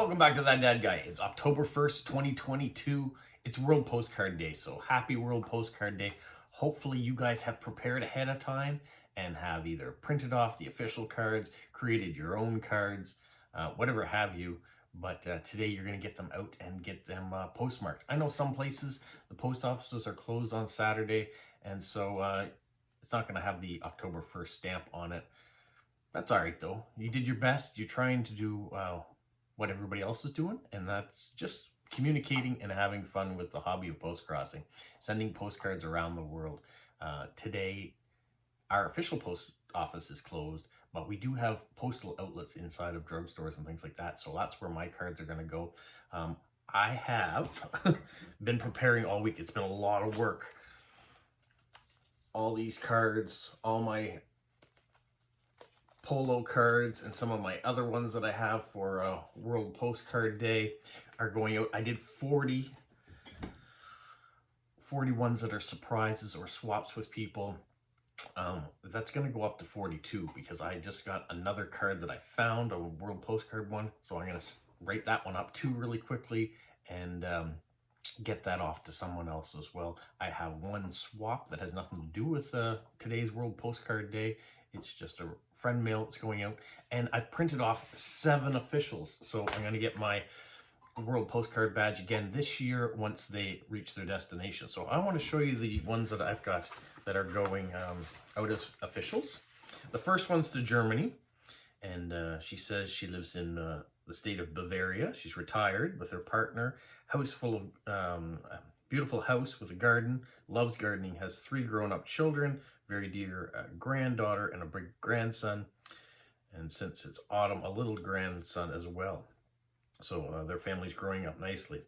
Welcome back to That Dad Guy. It's October 1st, 2022. It's World Postcard Day, so happy World Postcard Day. Hopefully you guys have prepared ahead of time and have either printed off the official cards, created your own cards, whatever have you. But today you're going to get them out and get them postmarked. I know some places, the post offices are closed on Saturday, and so it's not going to have the October 1st stamp on it. That's all right, though. You did your best. You're trying to do what everybody else is doing, and that's just communicating and having fun with the hobby of postcrossing, sending postcards around the world. Today, our official post office is closed, but we do have postal outlets inside of drugstores and things like that, so that's where my cards are going to go. I have been preparing all week. It's been a lot of work. All these cards, all my polo cards and some of my other ones that I have for World Postcard Day are going out. I did 40 ones that are surprises or swaps with people. That's going to go up to 42 because I just got another card that I found, a World Postcard one. So I'm going to write that one up too really quickly and get that off to someone else as well. I have one swap that has nothing to do with today's World Postcard Day. It's just a friend mail that's going out, and I've printed off 7 officials, so I'm going to get my World Postcard badge again this year once they reach their destination. So I want to show you the ones that I've got that are going out as officials. The first one's to Germany, and she says she lives in the state of Bavaria. She's retired with her partner, house full of beautiful house with a garden, loves gardening, has 3 grown-up children, very dear granddaughter and a big grandson, and since it's autumn, a little grandson as well. So their family's growing up nicely.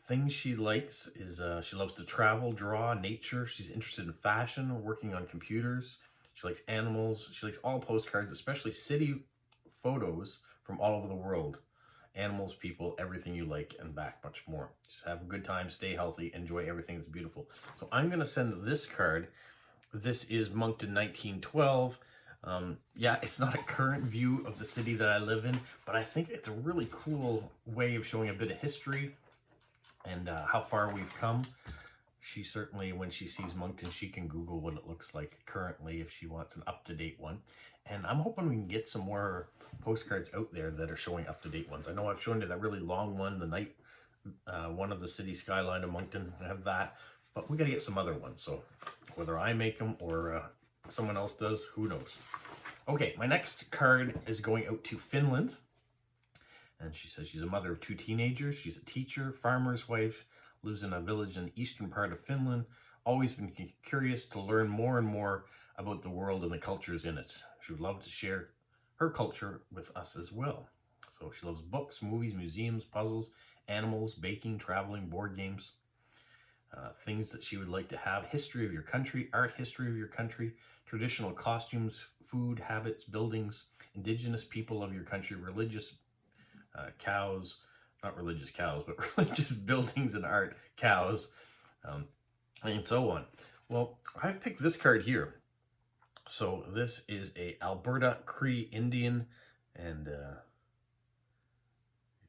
Things she likes is she loves to travel, draw, nature. She's interested in fashion, working on computers. She likes animals. She likes all postcards, especially city photos from all over the world. Animals, people, everything you like, and back much more. Just have a good time, stay healthy, enjoy everything that's beautiful. So I'm going to send this card. This is Moncton 1912. Yeah, it's not a current view of the city that I live in, but I think it's a really cool way of showing a bit of history and how far we've come. She certainly, when she sees Moncton, she can Google what it looks like currently if she wants an up-to-date one. And I'm hoping we can get some more postcards out there that are showing up-to-date ones. I know I've shown you that really long one, the night one of the city skyline of Moncton. I have that, but we got to get some other ones. So whether I make them or someone else does, who knows. Okay, my next card is going out to Finland. And she says she's a mother of 2 teenagers. She's a teacher, farmer's wife, lives in a village in the eastern part of Finland. Always been curious to learn more and more about the world and the cultures in it. She would love to share her culture with us as well. So she loves books, movies, museums, puzzles, animals, baking, traveling, board games. Things that she would like to have: history of your country, art history of your country, traditional costumes, food, habits, buildings, indigenous people of your country, religious cows, not religious cows, but religious buildings and art, cows, and so on. Well, I've picked this card here. So this is a Alberta Cree Indian, and it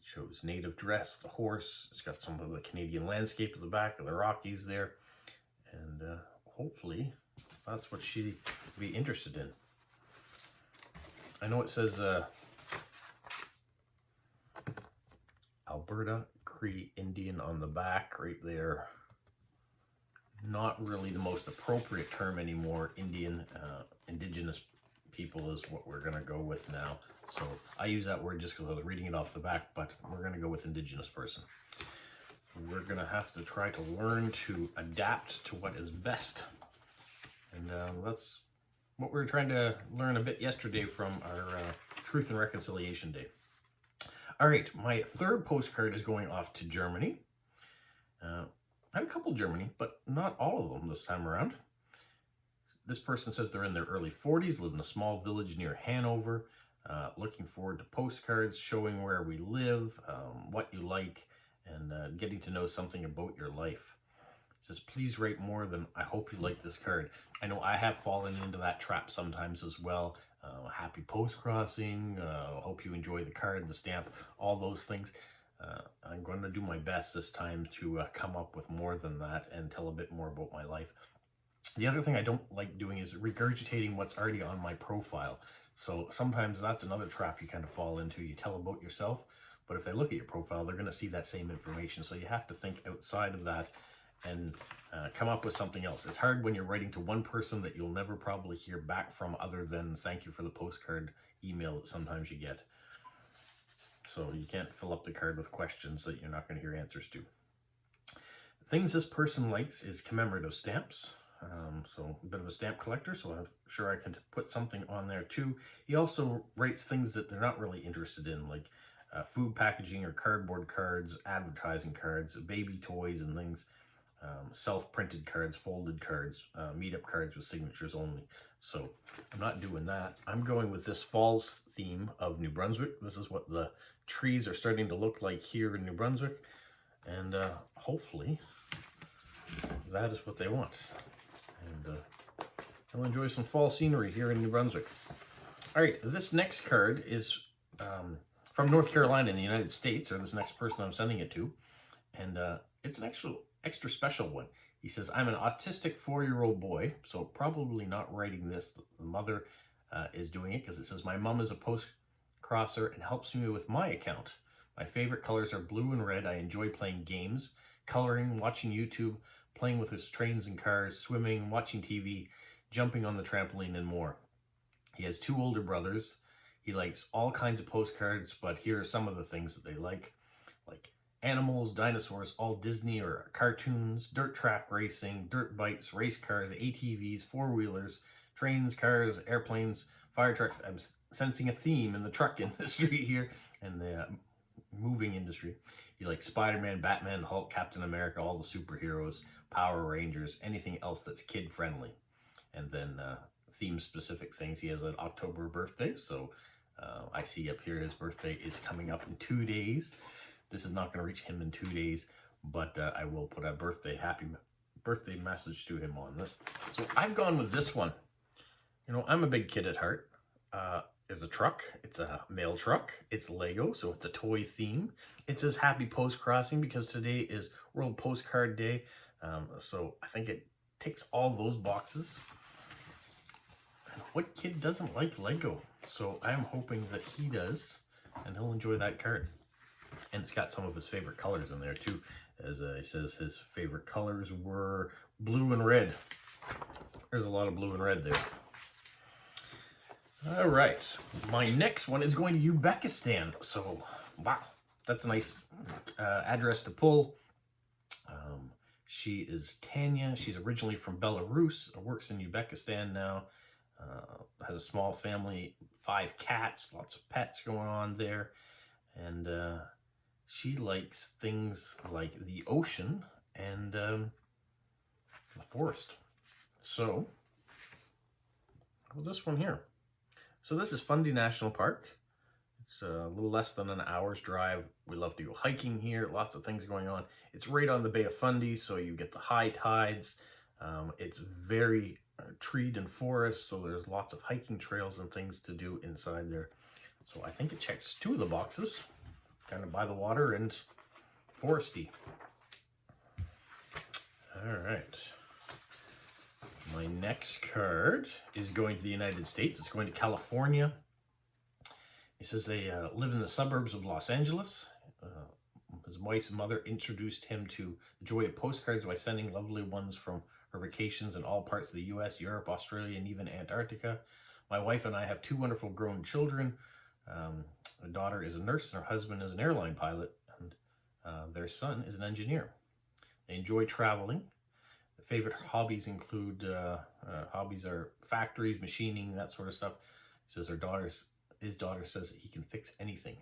shows native dress, the horse. It's got some of the Canadian landscape at the back of the Rockies there, and hopefully that's what she'd be interested in. I know it says Alberta Cree Indian on the back right there. Not really the most appropriate term anymore. Indian, indigenous people is what we're going to go with now. So I use that word just because I was reading it off the back, but we're going to go with indigenous person. We're going to have to try to learn to adapt to what is best. And that's what we were trying to learn a bit yesterday from our Truth and Reconciliation Day. All right, my third postcard is going off to Germany. I had a couple Germany, but not all of them this time around. This person says they're in their early 40s, live in a small village near Hanover, looking forward to postcards showing where we live, what you like, and getting to know something about your life. It says, please write more than I hope you like this card. I know I have fallen into that trap sometimes as well. happy post-crossing, hope you enjoy the card, the stamp, all those things. I'm going to do my best this time to come up with more than that and tell a bit more about my life. The other thing I don't like doing is regurgitating what's already on my profile. So sometimes that's another trap you kind of fall into. You tell about yourself, but if they look at your profile, they're going to see that same information. So you have to think outside of that and come up with something else. It's hard when you're writing to one person that you'll never probably hear back from, other than thank you for the postcard email that sometimes you get. So you can't fill up the card with questions that you're not going to hear answers to. Things this person likes is commemorative stamps. So a bit of a stamp collector, so I'm sure I can put something on there too. He also writes things that they're not really interested in, like food packaging or cardboard cards, advertising cards, baby toys and things, self-printed cards, folded cards, meetup cards with signatures only. So I'm not doing that. I'm going with this fall's theme of New Brunswick. This is what the trees are starting to look like here in New Brunswick, and hopefully that is what they want. And I'll enjoy some fall scenery here in New Brunswick. All right, this next card is from North Carolina in the United States, or this next person I'm sending it to. And it's an extra special one. He says, I'm an autistic 4-year-old boy, so probably not writing this. The mother is doing it because it says, my mom is a post-crosser and helps me with my account. My favorite colors are blue and red. I enjoy playing games, coloring, watching YouTube, playing with his trains and cars, swimming, watching TV, jumping on the trampoline, and more. He has 2 older brothers. He likes all kinds of postcards, but here are some of the things that they like animals, dinosaurs, all Disney or cartoons, dirt track racing, dirt bikes, race cars, ATVs, 4-wheelers, trains, cars, airplanes, fire trucks. I'm sensing a theme in the truck industry here and the moving industry. He likes Spider-Man, Batman, Hulk, Captain America, all the superheroes, Power Rangers, anything else that's kid-friendly. And then theme-specific things. He has an October birthday, so I see up here his birthday is coming up in 2 days. This is not going to reach him in 2 days, but I will put a happy birthday message to him on this. So I've gone with this one. You know, I'm a big kid at heart. It's a truck. It's a mail truck. It's Lego, so it's a toy theme. It says happy post-crossing because today is World Postcard Day. So I think it ticks all those boxes. What kid doesn't like Lego? So I'm hoping that he does, and he'll enjoy that card. And it's got some of his favorite colors in there too. As he says, his favorite colors were blue and red. There's a lot of blue and red there. All right, my next one is going to Uzbekistan. So, wow, that's a nice address to pull. She is Tanya. She's originally from Belarus, works in Uzbekistan now, has a small family, 5 cats, lots of pets going on there. And she likes things like the ocean and the forest. So, well, this one here. So this is Fundy National Park. It's a little less than an hour's drive. We love to go hiking here. Lots of things going on. It's right on the Bay of Fundy, so you get the high tides. It's very treed and forest, so there's lots of hiking trails and things to do inside there. So I think it checks 2 of the boxes. Kind of by the water and foresty. All right. My next card is going to the United States. It's going to California. It says they live in the suburbs of Los Angeles. His wife's mother introduced him to the joy of postcards by sending lovely ones from her vacations in all parts of the U.S., Europe, Australia, and even Antarctica. My wife and I have 2 wonderful grown children. Her daughter is a nurse and her husband is an airline pilot, and their son is an engineer. They enjoy traveling. Their favorite hobbies include, hobbies are factories, machining, that sort of stuff. He says his daughter says that he can fix anything.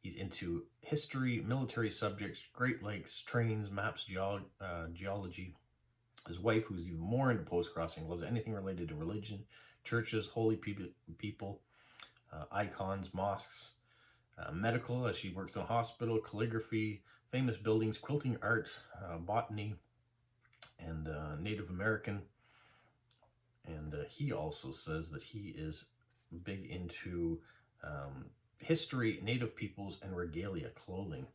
He's into history, military subjects, Great Lakes, trains, maps, geology. His wife, who's even more into post-crossing, loves anything related to religion, churches, holy people, icons, mosques, medical, as she works in a hospital, calligraphy, famous buildings, quilting art, botany, and Native American. And he also says that he is big into history, native peoples, and regalia clothing.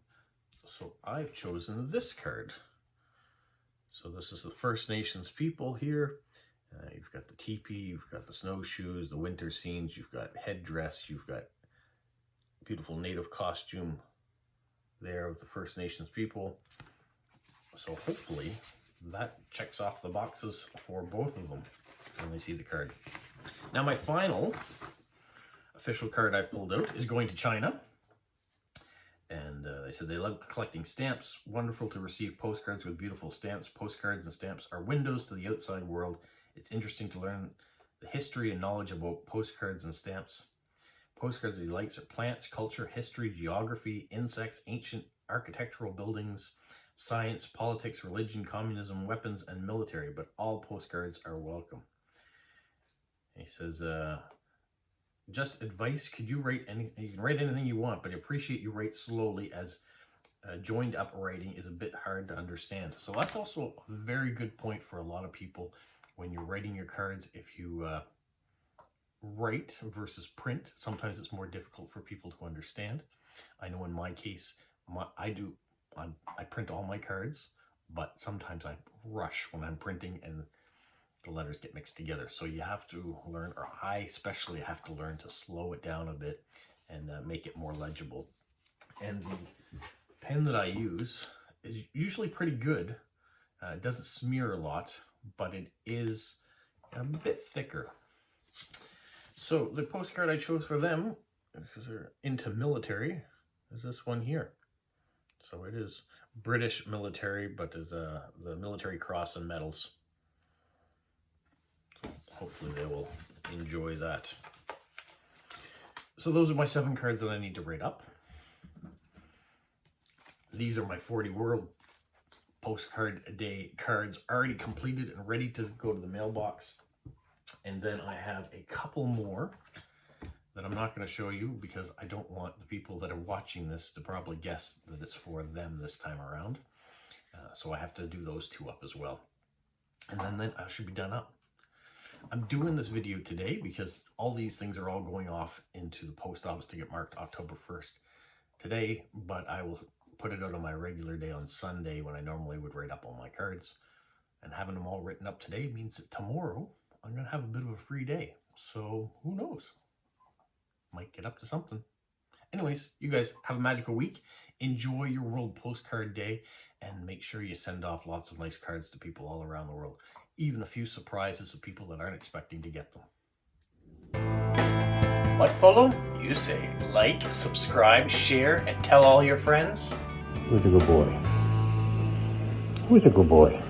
So I've chosen this card. So this is the First Nations people here. You've got the teepee, you've got the snowshoes, the winter scenes, you've got headdress, you've got beautiful native costume there of the First Nations people. So hopefully that checks off the boxes for both of them when they see the card. Now my final official card I've pulled out is going to China. And they said they love collecting stamps. Wonderful to receive postcards with beautiful stamps. Postcards and stamps are windows to the outside world. It's interesting to learn the history and knowledge about postcards and stamps. Postcards he likes are plants, culture, history, geography, insects, ancient architectural buildings, science, politics, religion, communism, weapons, and military. But all postcards are welcome. He says, just advice, could you write anything? You can write anything you want, but I appreciate you write slowly, as joined up writing is a bit hard to understand. So that's also a very good point for a lot of people when you're writing your cards. If you write versus print, sometimes it's more difficult for people to understand. I know in my case, I print all my cards, but sometimes I rush when I'm printing and the letters get mixed together. So you have to learn, or I especially have to learn, to slow it down a bit and make it more legible. And the pen that I use is usually pretty good. It doesn't smear a lot, but it is a bit thicker. So the postcard I chose for them, because they're into military, is this one here. So it is British military, but there's the military cross and medals. Hopefully they will enjoy that. So those are my 7 cards that I need to write up. These are my 40 World Postcard Day cards already completed and ready to go to the mailbox. And then I have a couple more that I'm not going to show you because I don't want the people that are watching this to probably guess that it's for them this time around. So I have to do those 2 up as well. And then I should be done up. I'm doing this video today because all these things are all going off into the post office to get marked October 1st today, but I will put it out on my regular day on Sunday when I normally would write up all my cards. And having them all written up today means that tomorrow I'm going to have a bit of a free day. So who knows? Might get up to something. Anyways, you guys have a magical week. Enjoy your World Postcard Day and make sure you send off lots of nice cards to people all around the world. Even a few surprises of people that aren't expecting to get them. What, Polo? You say like, subscribe, share, and tell all your friends? Who's a good boy? Who's a good boy?